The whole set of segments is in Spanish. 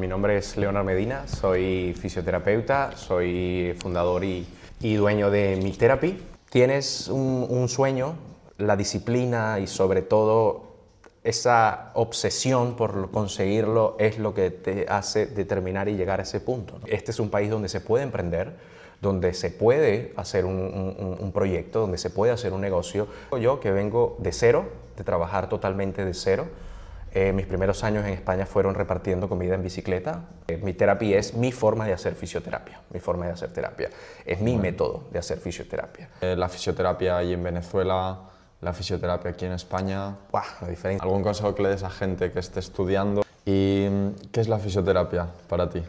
Mi nombre es Leonard Medina, soy fisioterapeuta, soy fundador y dueño de Mi Therapy. Tienes un sueño, la disciplina y sobre todo esa obsesión por conseguirlo es lo que te hace determinar y llegar a ese punto. Este es un país donde se puede emprender, donde se puede hacer un proyecto, donde se puede hacer un negocio. Yo que vengo de cero, de trabajar totalmente de cero, mis primeros años en España fueron repartiendo comida en bicicleta. Mi Therapy es mi forma de hacer fisioterapia, mi forma de hacer terapia. Es mi método de hacer fisioterapia. La fisioterapia ahí en Venezuela, la fisioterapia aquí en España. La diferencia. ¿Algún consejo que le des a gente que esté estudiando? ¿Y qué es la fisioterapia para ti?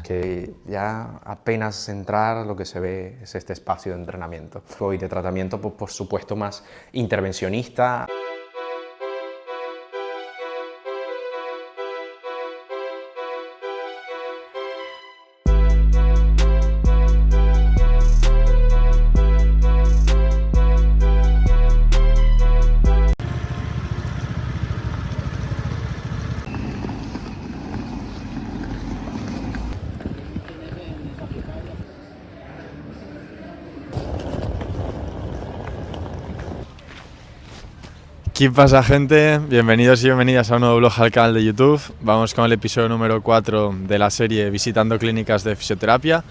Que ya apenas entrar lo que se ve es este espacio de entrenamiento y de tratamiento, por supuesto, más intervencionista. ¿Qué pasa, gente? Bienvenidos y bienvenidas a un nuevo vlog al canal de YouTube. Vamos con el episodio número 4 de la serie Visitando Clínicas de Fisioterapia.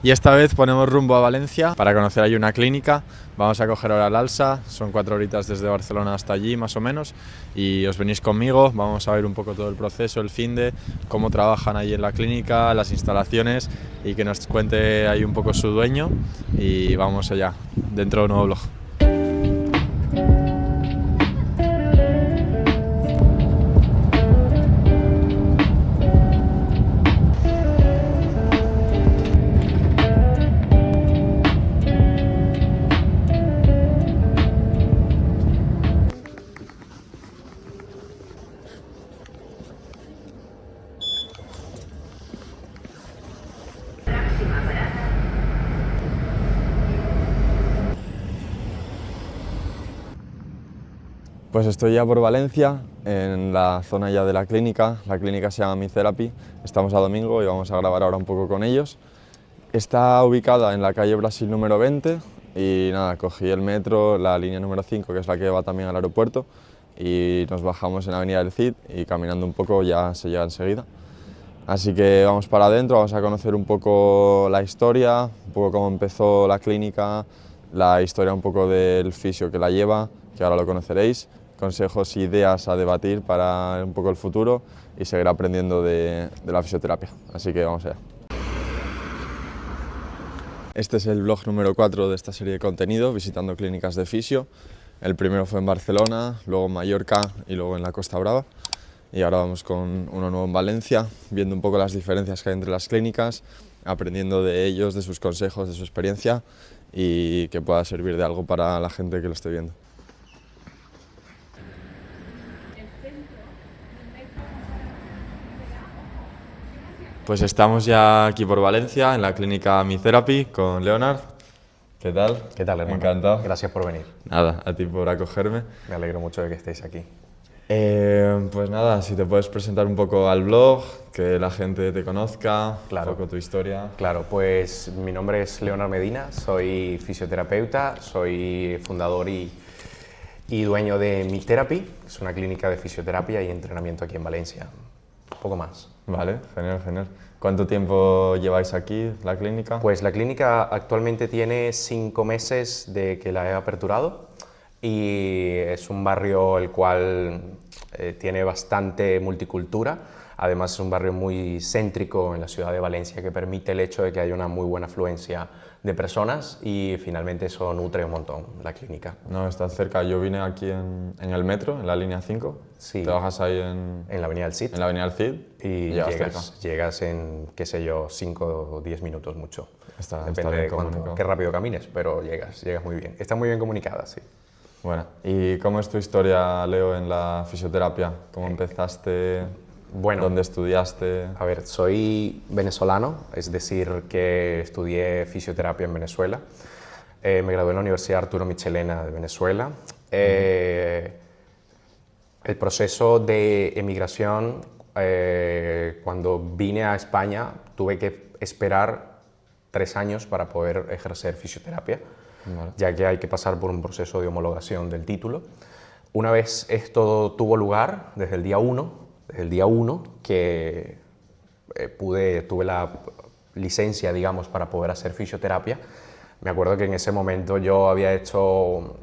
Y esta vez ponemos rumbo a Valencia para conocer ahí una clínica. Vamos a coger ahora el Alsa, son 4 horitas desde Barcelona hasta allí más o menos. Y os venís conmigo, vamos a ver un poco todo el proceso, el finde, cómo trabajan ahí en la clínica, las instalaciones y que nos cuente ahí un poco su dueño. Y vamos allá, dentro de un nuevo vlog. Pues estoy ya por Valencia, en la zona ya de la clínica se llama Mi Therapy, estamos a domingo y vamos a grabar ahora un poco con ellos. Está ubicada en la calle Brasil número 20 y nada, cogí el metro, la línea número 5, que es la que va también al aeropuerto, y nos bajamos en la avenida del Cid y caminando un poco ya se llega enseguida. Así que vamos para adentro, vamos a conocer un poco la historia, un poco cómo empezó la clínica, la historia un poco del fisio que la lleva, que ahora lo conoceréis, consejos e ideas a debatir para un poco el futuro y seguir aprendiendo de la fisioterapia. Así que vamos allá. Este es el vlog número 4 de esta serie de contenido, visitando clínicas de fisio. El primero fue en Barcelona, luego en Mallorca y luego en la Costa Brava. Y ahora vamos con uno nuevo en Valencia, viendo un poco las diferencias que hay entre las clínicas, aprendiendo de ellos, de sus consejos, de su experiencia y que pueda servir de algo para la gente que lo esté viendo. Pues estamos ya aquí por Valencia, en la clínica Mi Therapy, con Leonard. ¿Qué tal? ¿Qué tal, hermano? Encantado. Gracias por venir. Nada, a ti por acogerme. Me alegro mucho de que estéis aquí. Pues nada, si te puedes presentar un poco al blog, que la gente te conozca, Claro. un poco tu historia. Claro, pues mi nombre es Leonard Medina, soy fisioterapeuta, soy fundador y dueño de Mi Therapy, que es una clínica de fisioterapia y entrenamiento aquí en Valencia. Un poco más. Vale, genial, genial. ¿Cuánto tiempo lleváis aquí, la clínica? Pues la clínica actualmente tiene 5 meses de que la he aperturado y es un barrio el cual tiene bastante multicultura. Además es un barrio muy céntrico en la ciudad de Valencia que permite el hecho de que haya una muy buena afluencia de personas y finalmente eso nutre un montón la clínica. No, está cerca. Yo vine aquí en el metro, en la línea 5. Sí. ¿Trabajas ahí en En la avenida del Cid. la avenida del Cid? Y llegas llegas en, qué sé yo, 5 o 10 minutos mucho. Está Depende bien de comunicado. qué rápido camines, pero llegas muy bien. Está muy bien comunicada, sí. Bueno, ¿y cómo es tu historia, Leo, en la fisioterapia? ¿Cómo empezaste? Bueno, ¿Dónde estudiaste? a ver, soy venezolano, es decir, que estudié fisioterapia en Venezuela. Me gradué en la Universidad Arturo Michelena de Venezuela. El proceso de emigración cuando vine a España tuve que esperar 3 años para poder ejercer fisioterapia, ya que hay que pasar por un proceso de homologación del título. Una vez esto tuvo lugar, desde el día 1 que tuve la licencia, digamos, para poder hacer fisioterapia, me acuerdo que en ese momento yo había hecho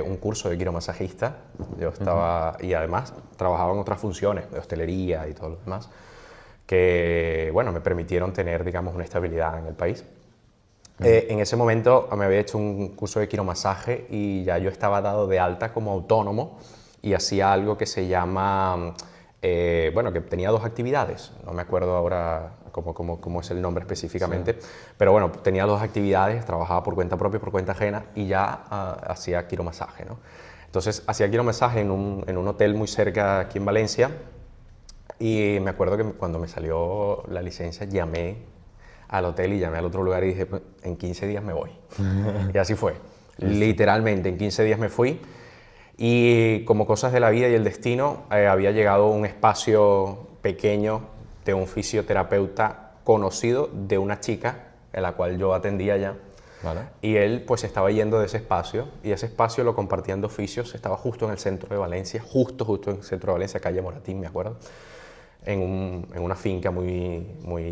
un curso de quiromasajista, yo estaba, y además trabajaba en otras funciones, de hostelería y todo lo demás, que, bueno, me permitieron tener, digamos, una estabilidad en el país. En ese momento me había hecho un curso de quiromasaje y ya yo estaba dado de alta como autónomo y hacía algo que se llama, bueno, que tenía 2 actividades, no me acuerdo ahora cómo es el nombre específicamente, sí. Pero bueno, tenía 2 actividades, trabajaba por cuenta propia, por cuenta ajena y ya hacía quiromasaje, ¿no? Entonces hacía quiromasaje en un hotel muy cerca aquí en Valencia y me acuerdo que cuando me salió la licencia llamé al hotel y llamé al otro lugar y dije, en 15 días me voy. Y así fue. Literalmente, en 15 días me fui. Y como cosas de la vida y el destino, había llegado un espacio pequeño de un fisioterapeuta conocido de una chica en la cual yo atendía ya. Vale. Y él pues estaba yendo de ese espacio y ese espacio lo compartían 2 fisios. Estaba justo en el centro de Valencia, justo en el centro de Valencia, calle Moratín, me acuerdo. En una finca muy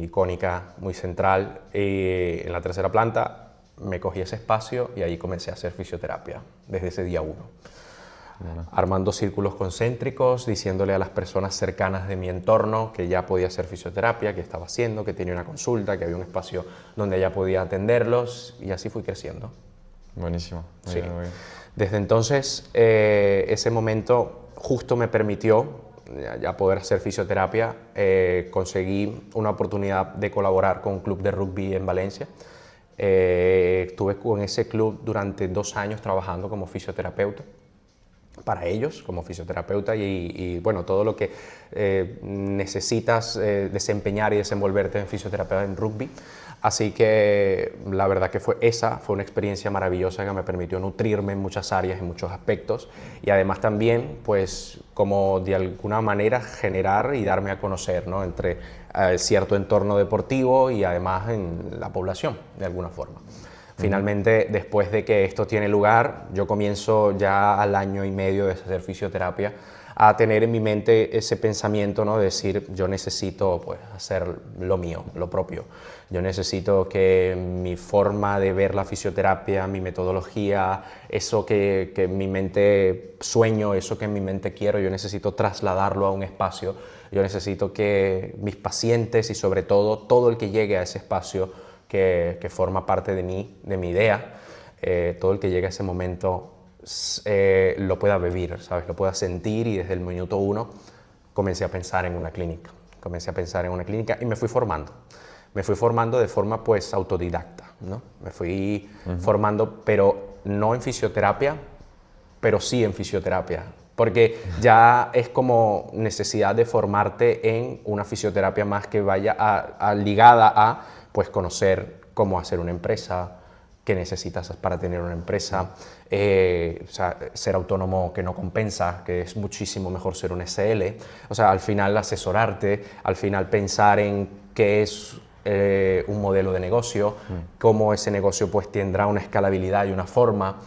icónica, muy central. En la 3ª planta me cogí ese espacio y ahí comencé a hacer fisioterapia desde ese día 1. Bueno. Armando círculos concéntricos, diciéndole a las personas cercanas de mi entorno que ya podía hacer fisioterapia, que estaba haciendo, que tenía una consulta, que había un espacio donde ya podía atenderlos y así fui creciendo. Buenísimo. Muy bien, muy bien. Desde entonces, ese momento justo me permitió ya poder hacer fisioterapia. Conseguí una oportunidad de colaborar con un club de rugby en Valencia. Estuve con ese club durante 2 años trabajando como fisioterapeuta para ellos, como fisioterapeuta y bueno, todo lo que necesitas desempeñar y desenvolverte en fisioterapia en rugby. Así que la verdad que fue una experiencia maravillosa que me permitió nutrirme en muchas áreas, en muchos aspectos y además también pues como de alguna manera generar y darme a conocer, ¿no? Entre cierto entorno deportivo y además en la población de alguna forma. Finalmente, después de que esto tiene lugar, yo comienzo ya al año y medio de hacer fisioterapia a tener en mi mente ese pensamiento, ¿no? De decir, yo necesito pues, hacer lo mío, lo propio. Yo necesito que mi forma de ver la fisioterapia, mi metodología, eso que en mi mente sueño, eso que en mi mente quiero, yo necesito trasladarlo a un espacio. Yo necesito que mis pacientes y sobre todo el que llegue a ese espacio que forma parte de mí, de mi idea, todo el que llegue a ese momento lo pueda vivir, ¿sabes? Lo pueda sentir y desde el minuto 1 comencé a pensar en una clínica. Y me fui formando. Me fui formando de forma pues autodidacta, ¿no? Me fui formando, pero no en fisioterapia, pero sí en fisioterapia. Porque ya es como necesidad de formarte en una fisioterapia más que vaya ligada a pues conocer cómo hacer una empresa, qué necesitas para tener una empresa, o sea, ser autónomo que no compensa, que es muchísimo mejor ser un SL, o sea, al final asesorarte, al final pensar en qué es un modelo de negocio, cómo ese negocio pues tendrá una escalabilidad y una forma,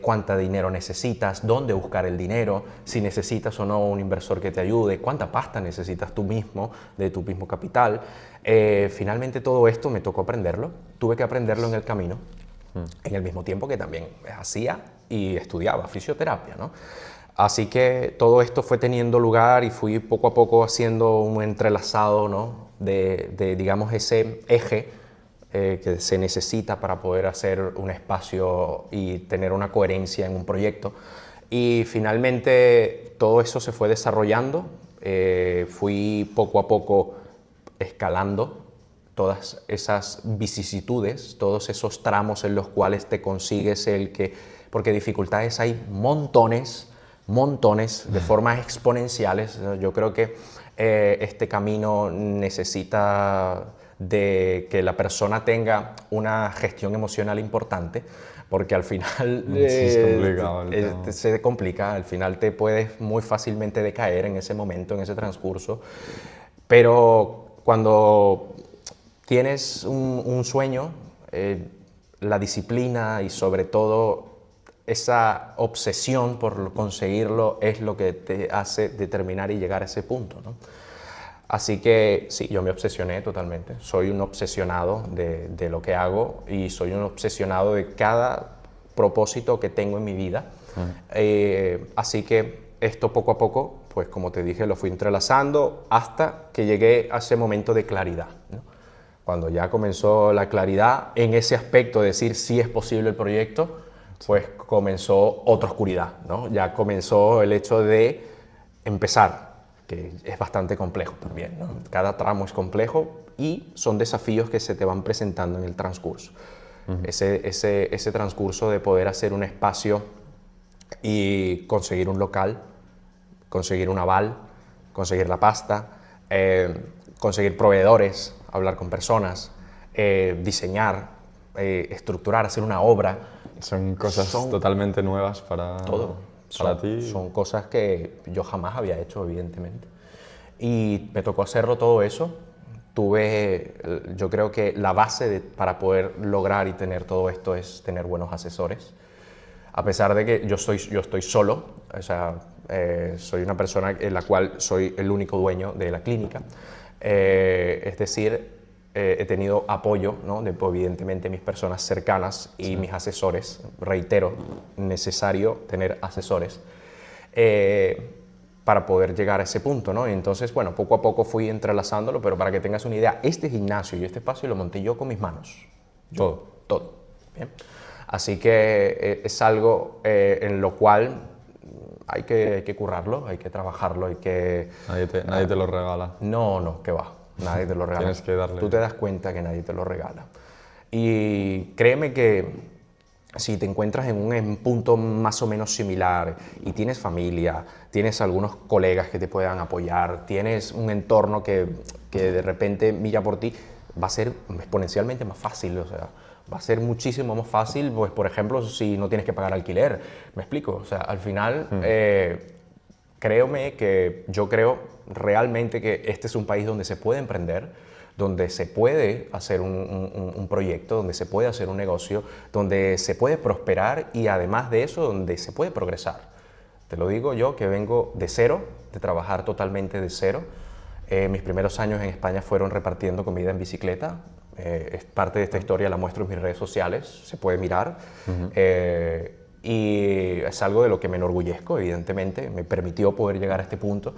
cuánto dinero necesitas, dónde buscar el dinero, si necesitas o no un inversor que te ayude, cuánta pasta necesitas tú mismo, de tu mismo capital. Finalmente todo esto me tocó aprenderlo, tuve que aprenderlo en el camino, en el mismo tiempo que también hacía y estudiaba fisioterapia, ¿no? Así que todo esto fue teniendo lugar y fui poco a poco haciendo un entrelazado, ¿no? de digamos, ese eje que se necesita para poder hacer un espacio y tener una coherencia en un proyecto. Y finalmente todo eso se fue desarrollando, fui poco a poco escalando todas esas vicisitudes, todos esos tramos en los cuales te consigues porque dificultades hay montones de formas exponenciales. Yo creo que este camino necesita de que la persona tenga una gestión emocional importante, porque al final es complicado el tema. se complica, al final te puedes muy fácilmente decaer en ese momento, en ese transcurso, pero cuando tienes un sueño, la disciplina y sobre todo esa obsesión por conseguirlo es lo que te hace determinar y llegar a ese punto, ¿no? Así que sí, yo me obsesioné totalmente. Soy un obsesionado de lo que hago y soy un obsesionado de cada propósito que tengo en mi vida. Así que esto poco a poco, pues como te dije, lo fui entrelazando hasta que llegué a ese momento de claridad, ¿no? Cuando ya comenzó la claridad en ese aspecto de decir si es posible el proyecto, pues comenzó otra oscuridad, ¿no? Ya comenzó el hecho de empezar, que es bastante complejo también, ¿no? Cada tramo es complejo y son desafíos que se te van presentando en el transcurso. Ese transcurso de poder hacer un espacio y conseguir un local, conseguir un aval, conseguir la pasta, conseguir proveedores, hablar con personas, diseñar, estructurar, hacer una obra. Son cosas totalmente nuevas para ti. Son cosas que yo jamás había hecho, evidentemente. Y me tocó hacerlo todo eso. Yo creo que la base para poder lograr y tener todo esto es tener buenos asesores. A pesar de que yo estoy solo, o sea, soy una persona en la cual soy el único dueño de la clínica. Es decir, he tenido apoyo, ¿no? De, evidentemente, mis personas cercanas y mis asesores. Reitero, necesario tener asesores para poder llegar a ese punto, ¿no? Y entonces, bueno, poco a poco fui entrelazándolo, pero para que tengas una idea, este gimnasio y este espacio lo monté yo con mis manos. Todo. ¿Bien? Así que es algo en lo cual hay que currarlo, hay que trabajarlo, hay que... Nadie te lo regala. No, que va. Nadie te lo regala. Tienes que darle. Tú te das cuenta que nadie te lo regala. Y créeme que si te encuentras en un punto más o menos similar y tienes familia, tienes algunos colegas que te puedan apoyar, tienes un entorno que de repente mira por ti, va a ser exponencialmente más fácil, o sea, va a ser muchísimo más fácil, pues por ejemplo, si no tienes que pagar alquiler, ¿me explico? O sea, al final, créeme que yo creo realmente que este es un país donde se puede emprender, donde se puede hacer un proyecto, donde se puede hacer un negocio, donde se puede prosperar y además de eso, donde se puede progresar. Te lo digo yo que vengo de cero, de trabajar totalmente de cero. Mis primeros años en España fueron repartiendo comida en bicicleta. Es parte de esta historia, la muestro en mis redes sociales, se puede mirar. Y es algo de lo que me enorgullezco, evidentemente, me permitió poder llegar a este punto.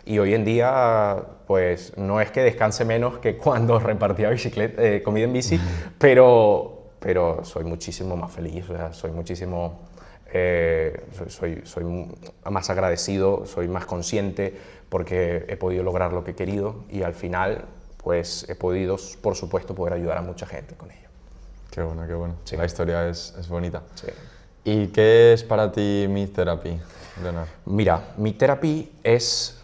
Y hoy en día, pues no es que descanse menos que cuando repartía comida en bici, pero soy muchísimo más feliz, o sea, soy muchísimo, soy más agradecido, soy más consciente porque he podido lograr lo que he querido y al final, pues he podido, por supuesto, poder ayudar a mucha gente con ello. Qué bueno, qué bueno. Sí. La historia es bonita. Sí. ¿Y qué es para ti Meet Therapy, Leonard? Mira, Meet Therapy es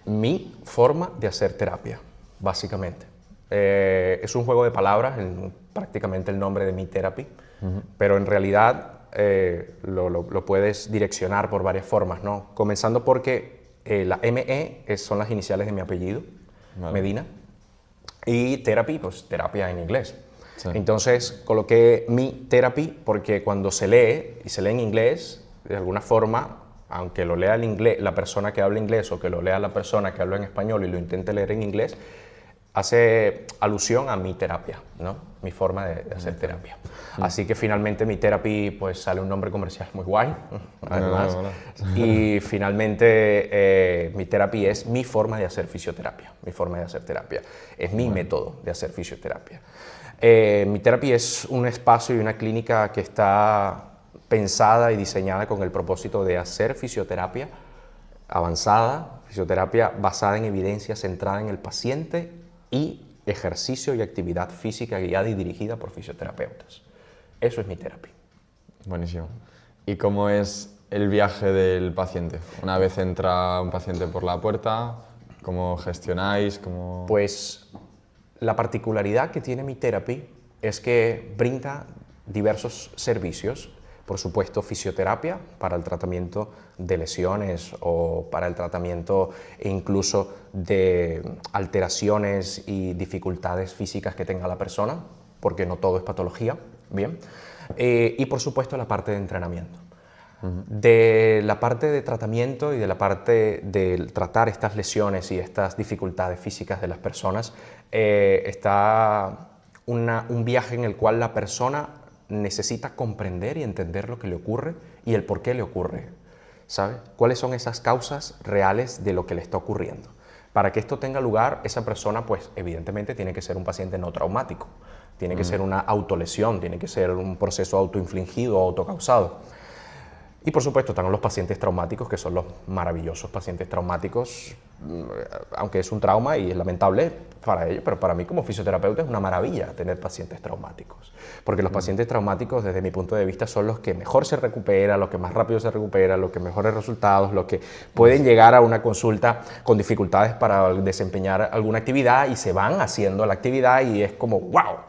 mi forma de hacer terapia, básicamente. Es un juego de palabras, prácticamente el nombre de Meet Therapy, pero en realidad lo puedes direccionar por varias formas, ¿no? Comenzando porque la ME son las iniciales de mi apellido, vale. Medina, y therapy, pues terapia en inglés. Sí. Entonces coloqué Meet Therapy porque cuando se lee, y se lee en inglés, de alguna forma, aunque lo lea la persona que habla inglés o que lo lea la persona que habla en español y lo intente leer en inglés, hace alusión a mi terapia, ¿no? Mi forma de hacer terapia. Así que finalmente Meet Therapy, pues sale un nombre comercial muy guay, además. Y finalmente Meet Therapy es mi forma de hacer fisioterapia, mi forma de hacer terapia. Es mi método de hacer fisioterapia. Meet Therapy es un espacio y una clínica que está pensada y diseñada con el propósito de hacer fisioterapia avanzada, fisioterapia basada en evidencia, centrada en el paciente y ejercicio y actividad física guiada y dirigida por fisioterapeutas. Eso es Meet Therapy. Buenísimo. ¿Y cómo es el viaje del paciente? Una vez entra un paciente por la puerta, ¿cómo gestionáis? Pues La particularidad que tiene MiTherapy es que brinda diversos servicios, por supuesto fisioterapia para el tratamiento de lesiones o para el tratamiento incluso de alteraciones y dificultades físicas que tenga la persona, porque no todo es patología, ¿bien? Y por supuesto la parte de entrenamiento. De la parte de tratamiento y de la parte de tratar estas lesiones y estas dificultades físicas de las personas, está un viaje en el cual la persona necesita comprender y entender lo que le ocurre y el por qué le ocurre, ¿sabe? ¿Cuáles son esas causas reales de lo que le está ocurriendo? Para que esto tenga lugar, esa persona, pues evidentemente tiene que ser un paciente no traumático, tiene que ser una autolesión, tiene que ser un proceso autoinfligido o autocausado. Y por supuesto están los pacientes traumáticos, que son los maravillosos pacientes traumáticos, aunque es un trauma y es lamentable para ellos, pero para mí como fisioterapeuta es una maravilla tener pacientes traumáticos. Porque los pacientes traumáticos, desde mi punto de vista, son los que mejor se recuperan, los que más rápido se recuperan, los que mejores resultados, los que pueden llegar a una consulta con dificultades para desempeñar alguna actividad y se van haciendo la actividad y es como ¡wow!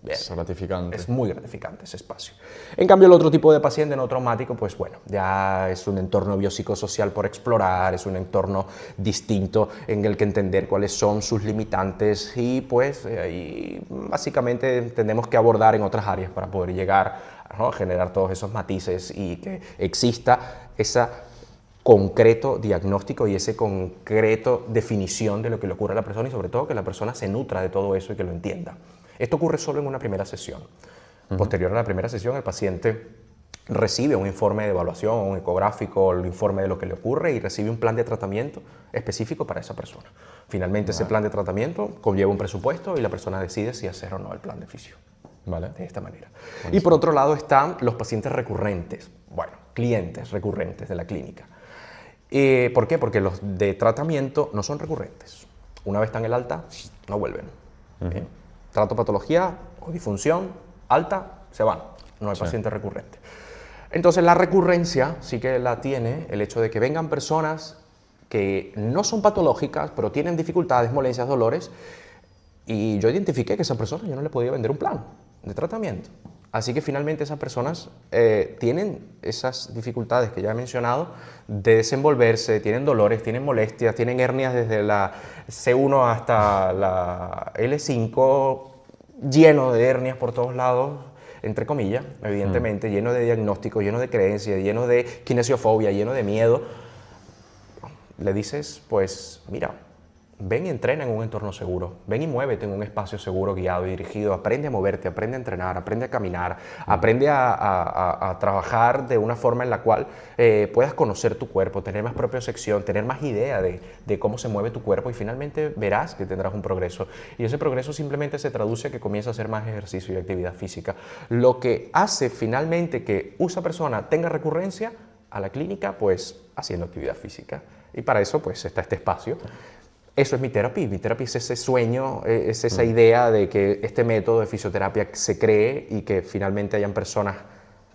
Bien. Es gratificante. Es muy gratificante ese espacio. En cambio, el otro tipo de paciente no traumático, pues bueno, ya es un entorno biopsicosocial por explorar, es un entorno distinto en el que entender cuáles son sus limitantes y pues ahí básicamente tenemos que abordar en otras áreas para poder llegar, ¿no?, a generar todos esos matices y que exista ese concreto diagnóstico y ese concreto definición de lo que le ocurre a la persona y sobre todo que la persona se nutra de todo eso y que lo entienda. Esto ocurre solo en una primera sesión. Posterior a la primera sesión, el paciente recibe un informe de evaluación, un ecográfico, el informe de lo que le ocurre y recibe un plan de tratamiento específico para esa persona. Finalmente, ese plan de tratamiento conlleva un presupuesto y la persona decide si hacer o no el plan de fisio. Vale. De esta manera. Y por otro lado están los pacientes recurrentes, bueno, clientes recurrentes de la clínica. ¿Por qué? Porque los de tratamiento no son recurrentes. Una vez están en el alta, no vuelven. Bien. Trato patología o disfunción, alta, se van. No hay paciente recurrente. Entonces la recurrencia sí que la tiene el hecho de que vengan personas que no son patológicas, pero tienen dificultades, molestias, dolores, y yo identifiqué que a esa persona yo no le podía vender un plan de tratamiento. Así que finalmente esas personas tienen esas dificultades que ya he mencionado de desenvolverse, tienen dolores, tienen molestias, tienen hernias desde la C1 hasta la L5, lleno de hernias por todos lados, entre comillas, evidentemente, lleno de diagnósticos, lleno de creencias, lleno de kinesiofobia, lleno de miedo. Le dices, pues mira, ven y entrena en un entorno seguro, ven y muévete en un espacio seguro, guiado y dirigido, aprende a moverte, aprende a entrenar, aprende a caminar, aprende a trabajar de una forma en la cual puedas conocer tu cuerpo, tener más propiocepción, tener más idea de cómo se mueve tu cuerpo y finalmente verás que tendrás un progreso. Y ese progreso simplemente se traduce a que comienza a hacer más ejercicio y actividad física, lo que hace finalmente que esa persona tenga recurrencia a la clínica, pues haciendo actividad física. Y para eso pues está este espacio. Eso es MiTherapy. MiTherapy es ese sueño, es esa idea de que este método de fisioterapia se cree y que finalmente hayan personas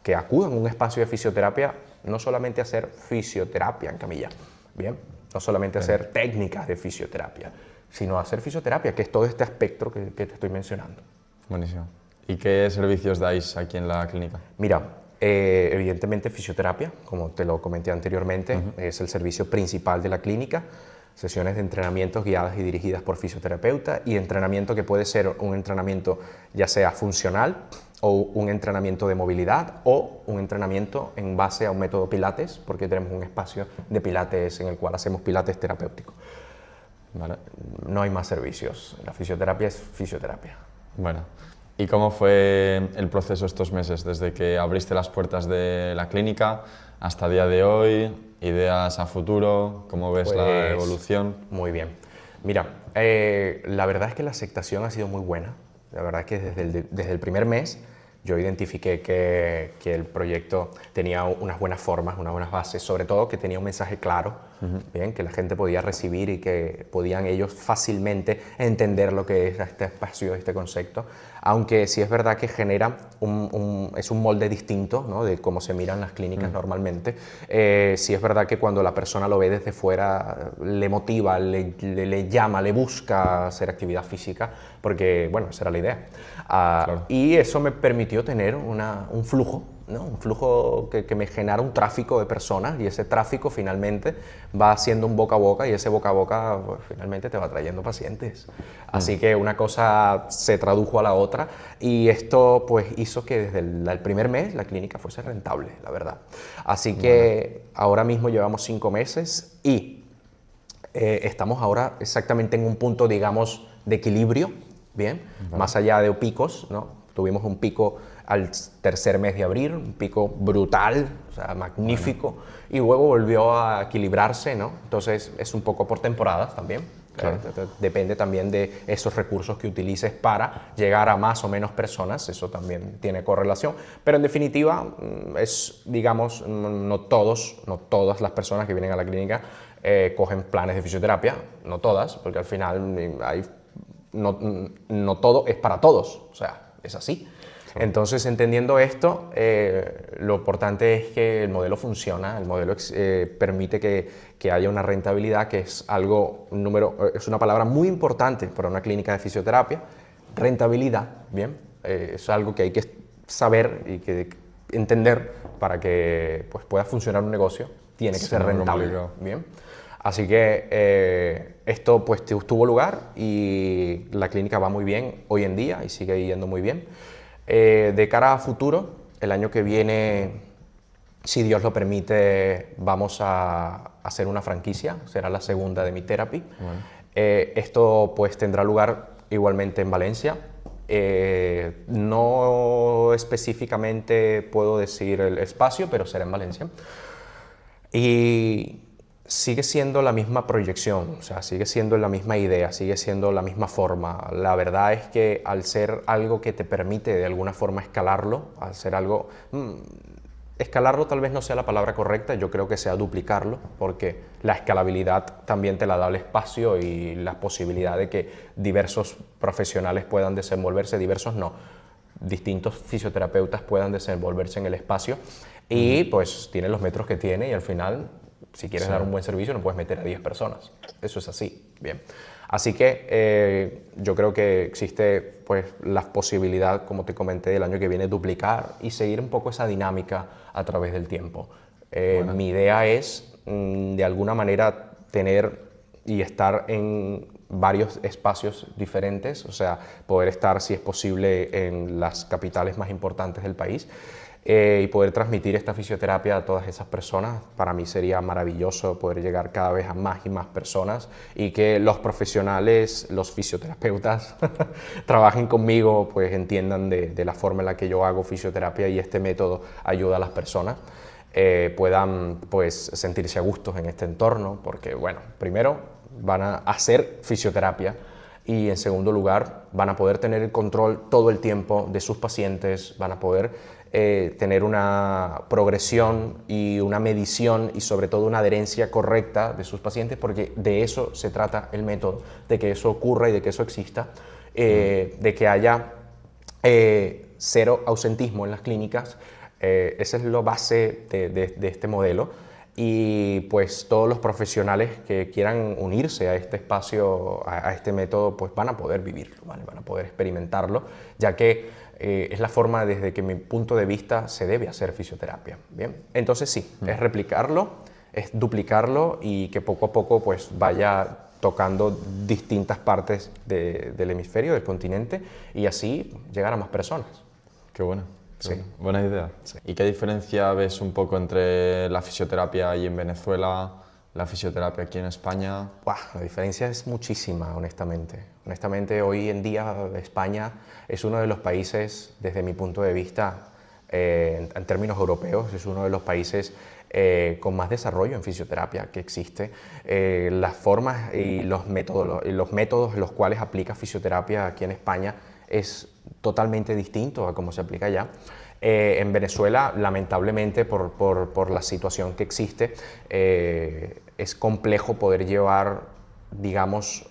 que acudan a un espacio de fisioterapia, no solamente a hacer fisioterapia en camilla, ¿bien? No solamente a hacer técnicas de fisioterapia, sino a hacer fisioterapia, que es todo este aspecto que te estoy mencionando. Buenísimo. ¿Y qué servicios dais aquí en la clínica? Mira, evidentemente fisioterapia, como te lo comenté anteriormente, es el servicio principal de la clínica. Sesiones de entrenamientos guiadas y dirigidas por fisioterapeuta y entrenamiento que puede ser un entrenamiento ya sea funcional o un entrenamiento de movilidad o un entrenamiento en base a un método pilates, porque tenemos un espacio de pilates en el cual hacemos pilates terapéutico. ¿Vale? No hay más servicios, la fisioterapia es fisioterapia. Bueno, ¿y cómo fue el proceso estos meses, desde que abriste las puertas de la clínica hasta el día de hoy? ¿Ideas a futuro? ¿Cómo ves la evolución? Muy bien. Mira, la verdad es que la aceptación ha sido muy buena. La verdad es que desde el primer mes yo identifiqué que el proyecto tenía unas buenas formas, unas buenas bases, sobre todo que tenía un mensaje claro bien, que la gente podía recibir y que podían ellos fácilmente entender lo que es este espacio, este concepto, aunque sí es verdad que genera es un molde distinto, ¿no?, de cómo se miran las clínicas normalmente. Sí es verdad que cuando la persona lo ve desde fuera le motiva, le llama, le busca hacer actividad física, porque bueno, esa era la idea. Claro. Y eso me permitió tener un flujo, ¿no?, un flujo que me genera un tráfico de personas, y ese tráfico finalmente va haciendo un boca a boca, y ese boca a boca pues, finalmente te va trayendo pacientes. Así que una cosa se tradujo a la otra, y esto pues hizo que desde el primer mes la clínica fuese rentable, la verdad. Así que ahora mismo llevamos 5 meses y estamos ahora exactamente en un punto, digamos, de equilibrio, ¿bien? Más allá de picos, ¿no? Tuvimos un pico al tercer mes de abril, un pico brutal, o sea, magnífico, y luego volvió a equilibrarse, ¿no? Entonces es un poco por temporadas también. Claro. Depende también de esos recursos que utilices para llegar a más o menos personas, eso también tiene correlación, pero en definitiva es, digamos, no todas las personas que vienen a la clínica cogen planes de fisioterapia, no todas, porque al final no todo es para todos, o sea, es así. Entonces, entendiendo esto, lo importante es que el modelo funciona, el modelo permite que haya una rentabilidad, que es es una palabra muy importante para una clínica de fisioterapia. Rentabilidad, ¿bien? Es algo que hay que saber y que entender para que pues, pueda funcionar un negocio. Tiene que ser rentable, ¿bien? Así que esto pues tuvo lugar y la clínica va muy bien hoy en día y sigue yendo muy bien. De cara a futuro, el año que viene, si Dios lo permite, vamos a hacer una franquicia, será la segunda de Mitherapy. Esto pues tendrá lugar igualmente en Valencia. No específicamente puedo decir el espacio, pero será en Valencia. Y sigue siendo la misma proyección, o sea, sigue siendo la misma idea, sigue siendo la misma forma. La verdad es que al ser algo que te permite de alguna forma escalarlo, al ser algo... escalarlo tal vez no sea la palabra correcta, yo creo que sea duplicarlo, porque la escalabilidad también te la da el espacio y la posibilidad de que diversos profesionales puedan desenvolverse, distintos fisioterapeutas puedan desenvolverse en el espacio y pues tiene los metros que tiene y al final, si quieres dar un buen servicio, no puedes meter a 10 personas. Eso es así, bien. Así que yo creo que existe pues la posibilidad, como te comenté, del año que viene duplicar y seguir un poco esa dinámica a través del tiempo. Mi idea es, de alguna manera, tener y estar en varios espacios diferentes, o sea, poder estar, si es posible, en las capitales más importantes del país y poder transmitir esta fisioterapia a todas esas personas. Para mí sería maravilloso poder llegar cada vez a más y más personas y que los profesionales, los fisioterapeutas, trabajen conmigo, pues entiendan de la forma en la que yo hago fisioterapia y este método ayuda a las personas. Puedan pues sentirse a gusto en este entorno, porque bueno, primero van a hacer fisioterapia y en segundo lugar van a poder tener el control todo el tiempo de sus pacientes, van a poder tener una progresión y una medición y sobre todo una adherencia correcta de sus pacientes, porque de eso se trata el método, de que eso ocurra y de que eso exista, de que haya cero ausentismo en las clínicas. Esa es la base de este modelo y pues todos los profesionales que quieran unirse a este espacio, a este método, pues van a poder vivirlo, ¿vale? Van a poder experimentarlo, ya que es la forma desde que mi punto de vista se debe hacer fisioterapia, ¿bien? Entonces sí, es replicarlo, es duplicarlo y que poco a poco pues vaya tocando distintas partes del hemisferio, del continente y así llegar a más personas. Qué bueno. Sí. Buena idea. Sí. ¿Y qué diferencia ves un poco entre la fisioterapia ahí en Venezuela, la fisioterapia aquí en España? La diferencia es muchísima, honestamente. Honestamente, hoy en día España es uno de los países, desde mi punto de vista, en términos europeos, es uno de los países con más desarrollo en fisioterapia que existe. Las formas y los métodos en los cuales aplica fisioterapia aquí en España es totalmente distinto a cómo se aplica allá. En Venezuela, lamentablemente, por la situación que existe, es complejo poder llevar, digamos,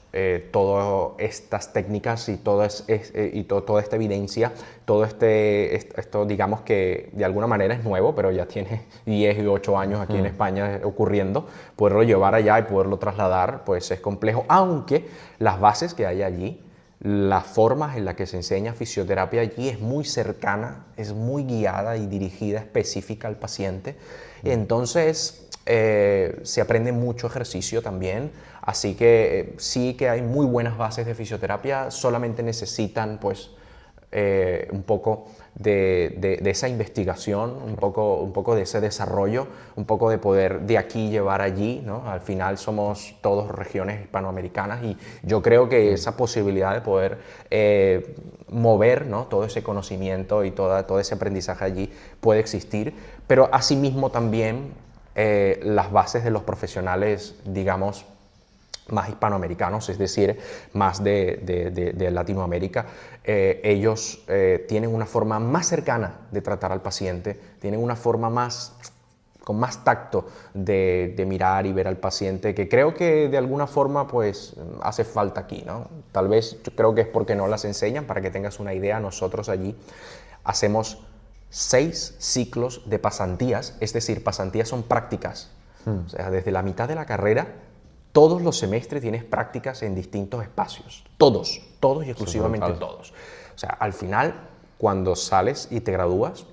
todas estas técnicas y toda esta evidencia, esto, digamos que de alguna manera es nuevo, pero ya tiene 10 y 8 años aquí en España ocurriendo, poderlo llevar allá y poderlo trasladar, pues es complejo, aunque las bases que hay allí, las formas en las que se enseña fisioterapia allí es muy cercana, es muy guiada y dirigida específica al paciente. Entonces se aprende mucho ejercicio también, así que sí que hay muy buenas bases de fisioterapia, solamente necesitan pues un poco de esa investigación, un poco de ese desarrollo, un poco de poder de aquí llevar allí, ¿no? Al final somos todos regiones hispanoamericanas y yo creo que esa posibilidad de poder mover, ¿no? Todo ese conocimiento y todo ese aprendizaje allí puede existir, pero asimismo también las bases de los profesionales, digamos, más hispanoamericanos, es decir, más de Latinoamérica, ellos tienen una forma más cercana de tratar al paciente, tienen una forma con más tacto de mirar y ver al paciente, que creo que de alguna forma pues hace falta aquí, ¿no? Tal vez yo creo que es porque no las enseñan. Para que tengas una idea, nosotros allí hacemos 6 ciclos de pasantías, es decir, pasantías son prácticas, o sea, desde la mitad de la carrera, todos los semestres tienes prácticas en distintos espacios, todos y exclusivamente todos. O sea, al final, cuando sales y te gradúas,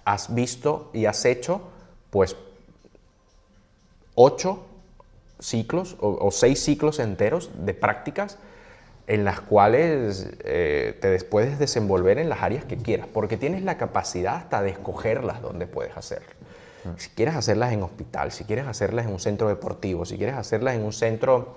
has visto y has hecho, pues, 8 ciclos o 6 ciclos enteros de prácticas en las cuales te puedes desenvolver en las áreas que quieras, porque tienes la capacidad hasta de escogerlas donde puedes hacerlo. Si quieres hacerlas en hospital, si quieres hacerlas en un centro deportivo, si quieres hacerlas en un centro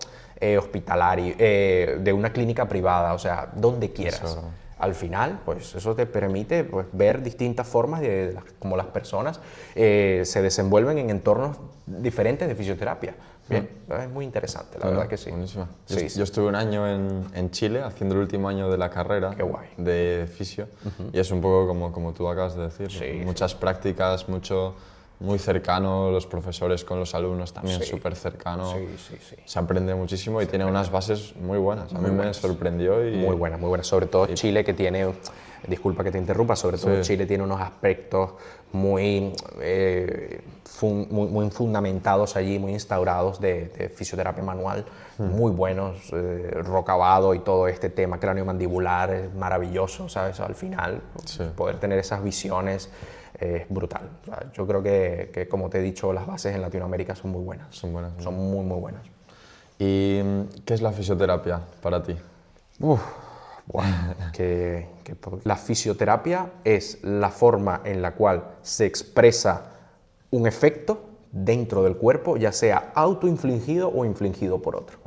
hospitalario, de una clínica privada, o sea, donde quieras. Eso. Al final, pues eso te permite pues, ver distintas formas de como las personas se desenvuelven en entornos diferentes de fisioterapia. Bien, es muy interesante, la verdad que sí. Buenísimo. Sí, yo estuve un año en Chile haciendo el último año de la carrera de fisio y es un poco como tú acabas de decir, sí, muchas prácticas, muy cercano, los profesores con los alumnos también súper cercano. Sí. Se aprende muchísimo y tiene unas bases muy buenas. A mí me sorprendió. Muy buenas. Sobre todo Chile, que tiene, disculpa que te interrumpa, sobre todo Chile tiene unos aspectos muy fundamentados allí, muy instaurados de fisioterapia manual, muy buenos, rocavado y todo este tema cráneo-mandibular es maravilloso, ¿sabes? Al final, poder tener esas visiones es brutal. O sea, yo creo que, como te he dicho, las bases en Latinoamérica son muy buenas. Son muy buenas. ¿Y qué es la fisioterapia para ti? La fisioterapia es la forma en la cual se expresa un efecto dentro del cuerpo, ya sea autoinfligido o infligido por otro.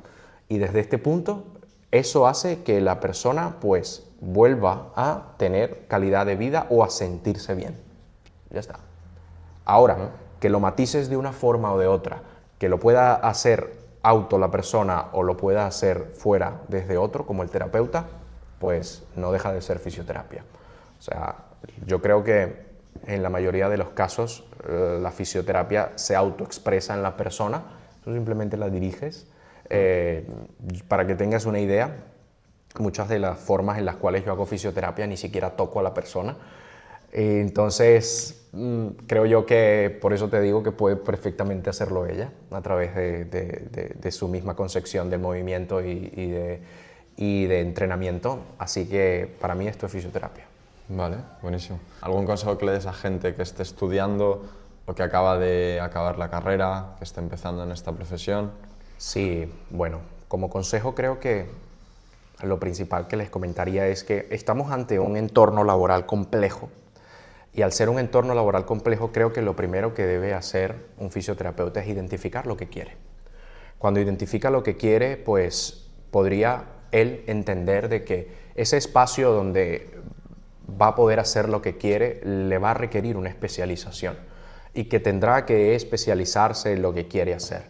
Y desde este punto, eso hace que la persona pues vuelva a tener calidad de vida o a sentirse bien. Ya está. Ahora, que lo matices de una forma o de otra, que lo pueda hacer la persona o lo pueda hacer fuera desde otro, como el terapeuta, pues no deja de ser fisioterapia. O sea, yo creo que en la mayoría de los casos la fisioterapia se autoexpresa en la persona, tú simplemente la diriges. Para que tengas una idea, muchas de las formas en las cuales yo hago fisioterapia ni siquiera toco a la persona. Entonces, creo yo que por eso te digo que puede perfectamente hacerlo ella a través de su misma concepción del movimiento y de entrenamiento. Así que para mí esto es fisioterapia. Vale, buenísimo. ¿Algún consejo que le des a gente que esté estudiando o que acaba de acabar la carrera, que esté empezando en esta profesión? Sí, bueno, como consejo creo que lo principal que les comentaría es que estamos ante un entorno laboral complejo. Y al ser un entorno laboral complejo, creo que lo primero que debe hacer un fisioterapeuta es identificar lo que quiere. Cuando identifica lo que quiere, pues podría él entender de que ese espacio donde va a poder hacer lo que quiere le va a requerir una especialización y que tendrá que especializarse en lo que quiere hacer.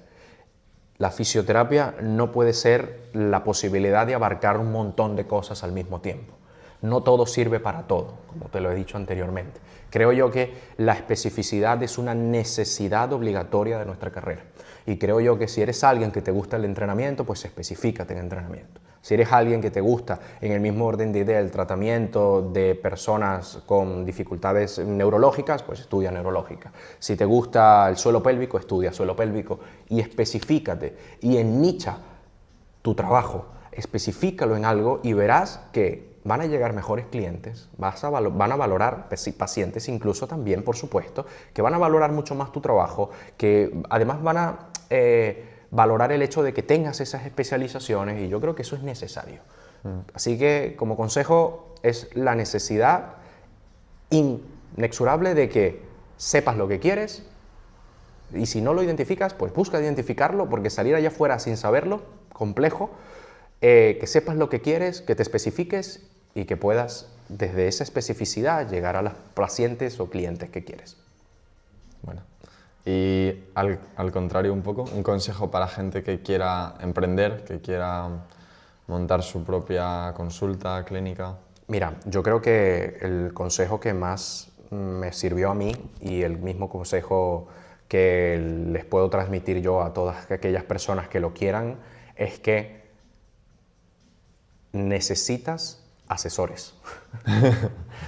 La fisioterapia no puede ser la posibilidad de abarcar un montón de cosas al mismo tiempo. no todo sirve para todo, como te lo he dicho anteriormente. Creo yo que la especificidad es una necesidad obligatoria de nuestra carrera. Y creo yo que si eres alguien que te gusta el entrenamiento, pues especifícate en entrenamiento. Si eres alguien que te gusta, en el mismo orden de idea, el tratamiento de personas con dificultades neurológicas, pues estudia neurológica. Si te gusta el suelo pélvico, estudia suelo pélvico y especifícate y ennicha tu trabajo, especifícalo en algo y verás que van a llegar mejores clientes, van a valorar pacientes incluso también, por supuesto, que van a valorar mucho más tu trabajo, que además van a valorar el hecho de que tengas esas especializaciones y yo creo que eso es necesario. Así que como consejo es la necesidad inexorable de que sepas lo que quieres y si no lo identificas, pues busca identificarlo porque salir allá afuera sin saberlo, complejo, que sepas lo que quieres, que te especifiques y que puedas desde esa especificidad llegar a los pacientes o clientes que quieres. Bueno, y al contrario un poco, un consejo para gente que quiera emprender, que quiera montar su propia consulta clínica. Mira, yo creo que el consejo que más me sirvió a mí y el mismo consejo que les puedo transmitir yo a todas aquellas personas que lo quieran es que necesitas asesores.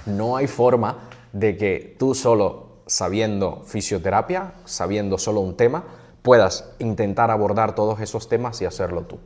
No hay forma de que tú solo sabiendo fisioterapia, sabiendo solo un tema, puedas intentar abordar todos esos temas y hacerlo tú.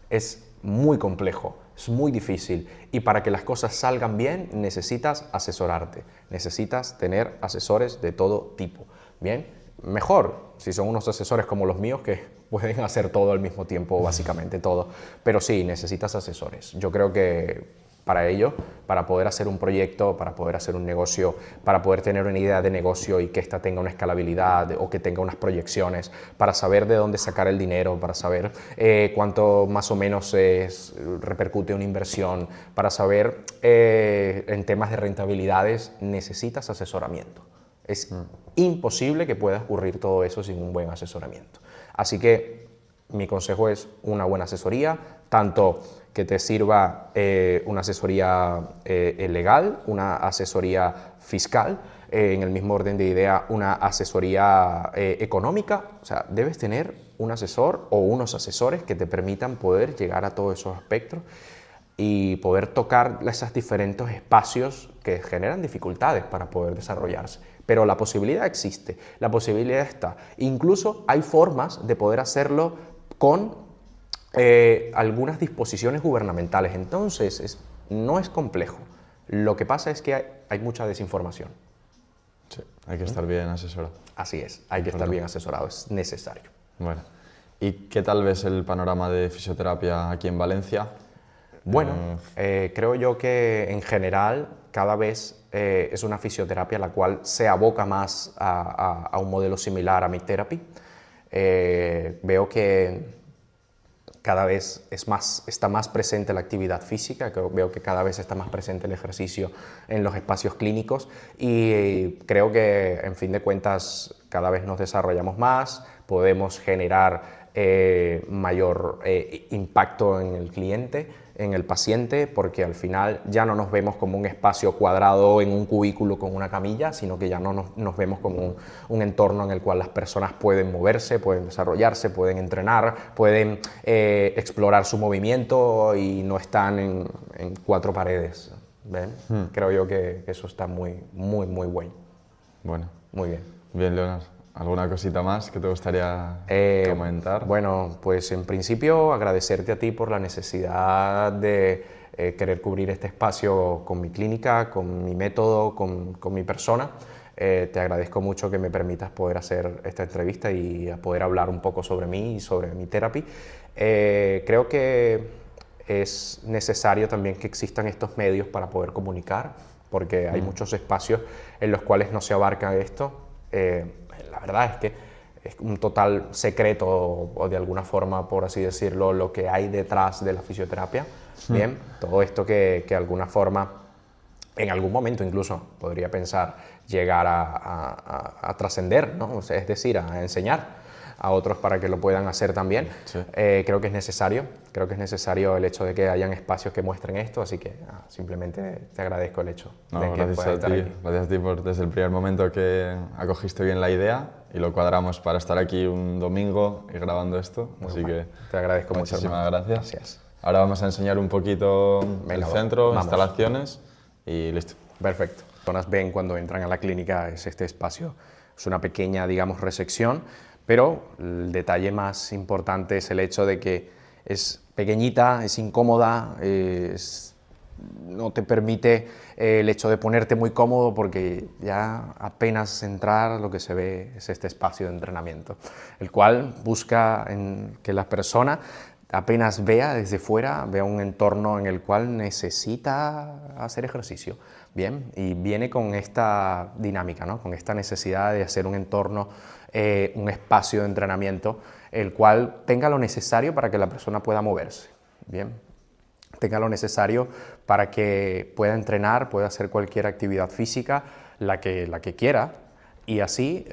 Es muy complejo, es muy difícil y para que las cosas salgan bien necesitas asesorarte, necesitas tener asesores de todo tipo. Bien, mejor si son unos asesores como los míos que pueden hacer todo al mismo tiempo, básicamente todo, pero sí, necesitas asesores. Yo creo que para ello, para poder hacer un proyecto, para poder hacer un negocio, para poder tener una idea de negocio y que ésta tenga una escalabilidad o que tenga unas proyecciones, para saber de dónde sacar el dinero, para saber cuánto más o menos repercute una inversión, para saber en temas de rentabilidades, necesitas asesoramiento. Es imposible que pueda ocurrir todo eso sin un buen asesoramiento. Así que mi consejo es una buena asesoría, tanto que te sirva una asesoría legal, una asesoría fiscal, en el mismo orden de idea, una asesoría económica. O sea, debes tener un asesor o unos asesores que te permitan poder llegar a todos esos aspectos y poder tocar esos diferentes espacios que generan dificultades para poder desarrollarse. Pero la posibilidad existe, la posibilidad está. Incluso hay formas de poder hacerlo con algunas disposiciones gubernamentales. Entonces, no es complejo. Lo que pasa es que hay mucha desinformación. Sí, hay que estar bien asesorado. Así es, hay que estar bien asesorado, es necesario. Bueno, ¿y qué tal ves el panorama de fisioterapia aquí en Valencia? Bueno, creo yo que en general cada vez es una fisioterapia la cual se aboca más a un modelo similar a MidTherapy. Veo que cada vez está más presente la actividad física, veo que cada vez está más presente el ejercicio en los espacios clínicos y creo que, en fin de cuentas, cada vez nos desarrollamos más, podemos generar mayor impacto en el cliente, en el paciente, porque al final ya no nos vemos como un espacio cuadrado en un cubículo con una camilla, sino que ya no nos vemos como un entorno en el cual las personas pueden moverse, pueden desarrollarse, pueden entrenar, pueden explorar su movimiento y no están en cuatro paredes. ¿Ven? Creo yo que eso está muy bueno. Bueno. Muy bien. Bien, Leonard. ¿Alguna cosita más que te gustaría comentar? Bueno, pues en principio agradecerte a ti por la necesidad de querer cubrir este espacio con mi clínica, con mi método, con mi persona. Te agradezco mucho que me permitas poder hacer esta entrevista y poder hablar un poco sobre mí y sobre MidTherapy. Creo que es necesario también que existan estos medios para poder comunicar, porque hay muchos espacios en los cuales no se abarca esto. La verdad es que es un total secreto o de alguna forma, por así decirlo, lo que hay detrás de la fisioterapia. Bien, todo esto que de alguna forma, en algún momento incluso podría pensar llegar a trascender, ¿no? O sea, es decir, a enseñar a otros para que lo puedan hacer también. Sí. Creo que es necesario el hecho de que hayan espacios que muestren esto, así que simplemente te agradezco el hecho de que puedas estar aquí. Gracias a ti por desde el primer momento que acogiste bien la idea y lo cuadramos para estar aquí un domingo y grabando esto, así que te agradezco mucho. Muchísimas gracias. Gracias. Ahora vamos a enseñar un poquito el centro, vamos. instalaciones y listo. Perfecto. Las personas ven cuando entran a la clínica es este espacio, es una pequeña, digamos, resección, pero el detalle más importante es el hecho de que es pequeñita, es incómoda, no te permite el hecho de ponerte muy cómodo porque ya apenas entrar lo que se ve es este espacio de entrenamiento, el cual busca que la persona apenas vea desde fuera, vea un entorno en el cual necesita hacer ejercicio. Bien, y viene con esta dinámica, ¿no? Con esta necesidad de hacer un entorno, un espacio de entrenamiento, el cual tenga lo necesario para que la persona pueda moverse. Bien, tenga lo necesario para que pueda entrenar, pueda hacer cualquier actividad física, la que quiera, y así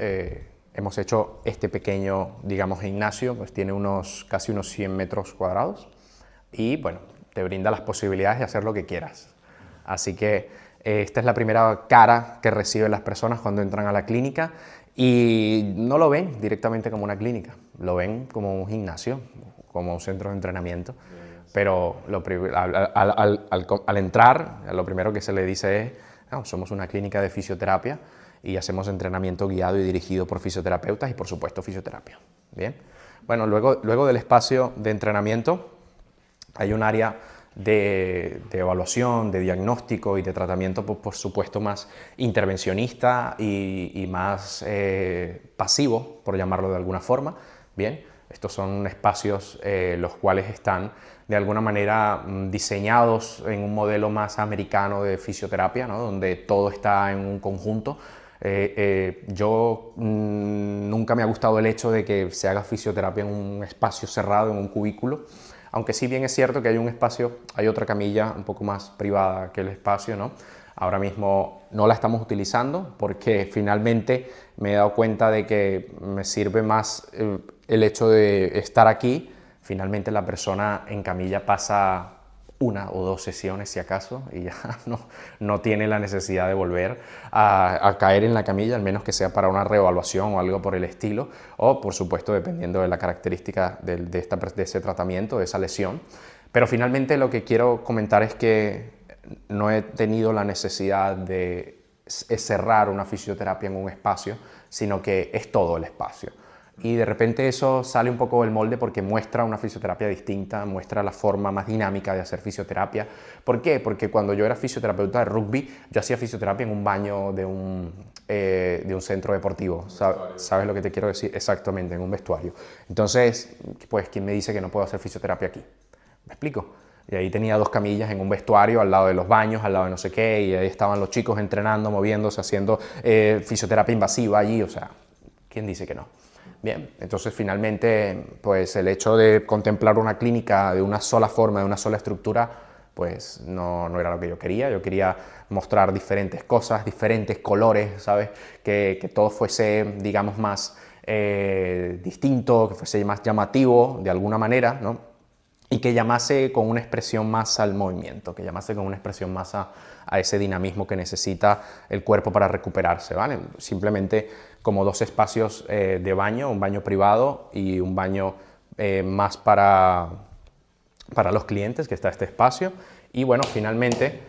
hemos hecho este pequeño, digamos, gimnasio, pues tiene casi unos 100 metros cuadrados y, bueno, te brinda las posibilidades de hacer lo que quieras. Así que esta es la primera cara que reciben las personas cuando entran a la clínica y no lo ven directamente como una clínica, lo ven como un gimnasio, como un centro de entrenamiento. Pero al entrar, lo primero que se le dice es, no, somos una clínica de fisioterapia y hacemos entrenamiento guiado y dirigido por fisioterapeutas y, por supuesto, fisioterapia. Bien. Bueno, luego del espacio de entrenamiento hay un área de evaluación, de diagnóstico y de tratamiento, por supuesto, más intervencionista y más pasivo, por llamarlo de alguna forma. Bien, estos son espacios los cuales están de alguna manera diseñados en un modelo más americano de fisioterapia, ¿no? Donde todo está en un conjunto. Yo nunca me ha gustado el hecho de que se haga fisioterapia en un espacio cerrado, en un cubículo, aunque sí bien es cierto que hay un espacio, hay otra camilla un poco más privada que el espacio, ¿no? Ahora mismo no la estamos utilizando porque finalmente me he dado cuenta de que me sirve más el hecho de estar aquí. Finalmente la persona en camilla pasa 1 o 2 sesiones si acaso y ya no tiene la necesidad de volver a caer en la camilla, al menos que sea para una reevaluación o algo por el estilo, o por supuesto dependiendo de la característica de ese tratamiento, de esa lesión. Pero finalmente lo que quiero comentar es que no he tenido la necesidad de cerrar una fisioterapia en un espacio, sino que es todo el espacio. Y de repente eso sale un poco del molde porque muestra una fisioterapia distinta, muestra la forma más dinámica de hacer fisioterapia. ¿Por qué? Porque cuando yo era fisioterapeuta de rugby, yo hacía fisioterapia en un baño de un centro deportivo. ¿Sabes lo que te quiero decir? Exactamente, en un vestuario. Entonces, pues, ¿quién me dice que no puedo hacer fisioterapia aquí? ¿Me explico? Y ahí tenía 2 camillas en un vestuario, al lado de los baños, al lado de no sé qué, y ahí estaban los chicos entrenando, moviéndose, haciendo fisioterapia invasiva allí, o sea, ¿quién dice que no? Bien, entonces finalmente pues el hecho de contemplar una clínica de una sola forma, de una sola estructura, pues no era lo que yo quería mostrar diferentes cosas, diferentes colores, ¿sabes? Que todo fuese, digamos, más distinto, que fuese más llamativo de alguna manera, ¿no? Y que llamase con una expresión más al movimiento, que llamase con una expresión más a ese dinamismo que necesita el cuerpo para recuperarse, ¿vale? Simplemente como 2 espacios de baño, un baño privado y un baño más para los clientes, que está este espacio. Y bueno, finalmente,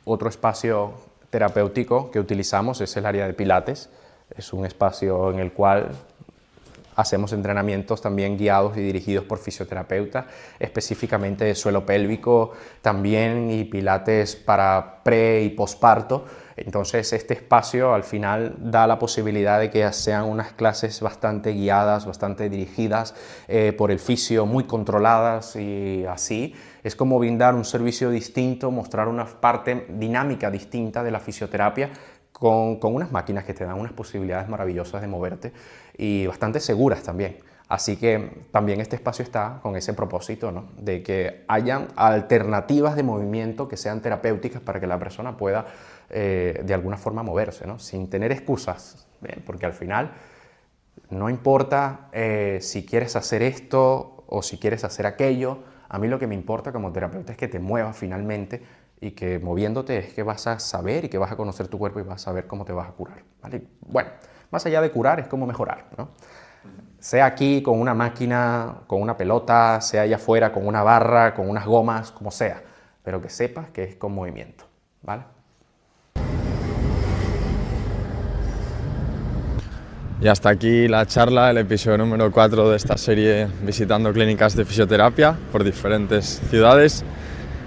otro espacio terapéutico que utilizamos es el área de pilates. Es un espacio en el cual hacemos entrenamientos también guiados y dirigidos por fisioterapeutas, específicamente de suelo pélvico también y pilates para pre y posparto. Entonces este espacio al final da la posibilidad de que sean unas clases bastante guiadas, bastante dirigidas por el fisio, muy controladas, y así es como brindar un servicio distinto, mostrar una parte dinámica distinta de la fisioterapia con unas máquinas que te dan unas posibilidades maravillosas de moverte y bastante seguras también. Así que también este espacio está con ese propósito, ¿no? De que hayan alternativas de movimiento que sean terapéuticas para que la persona pueda de alguna forma moverse, ¿no? Sin tener excusas, ¿bien? Porque al final No importa si quieres hacer esto o si quieres hacer aquello. A mí lo que me importa como terapeuta es que te muevas finalmente y que moviéndote es que vas a saber y que vas a conocer tu cuerpo y vas a saber cómo te vas a curar, ¿vale? Bueno, más allá de curar es como mejorar, ¿no? Sea aquí con una máquina, con una pelota, sea allá afuera con una barra, con unas gomas, como sea, pero que sepas que es con movimiento, ¿vale? Y hasta aquí la charla, el episodio número 4 de esta serie visitando clínicas de fisioterapia por diferentes ciudades.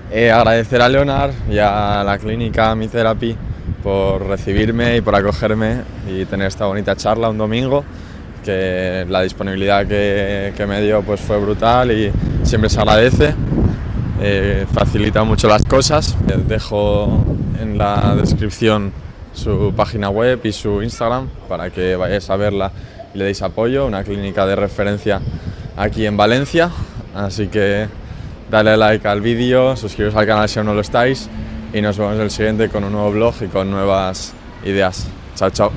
Agradecer a Leonard y a la clínica MiTherapy por recibirme y por acogerme y tener esta bonita charla un domingo, que la disponibilidad que me dio pues fue brutal y siempre se agradece, facilita mucho las cosas. Dejo en la descripción su página web y su Instagram para que vayáis a verla y le deis apoyo, una clínica de referencia aquí en Valencia, así que dale like al vídeo, suscribiros al canal si aún no lo estáis y nos vemos en el siguiente con un nuevo vlog y con nuevas ideas. Chao, chao.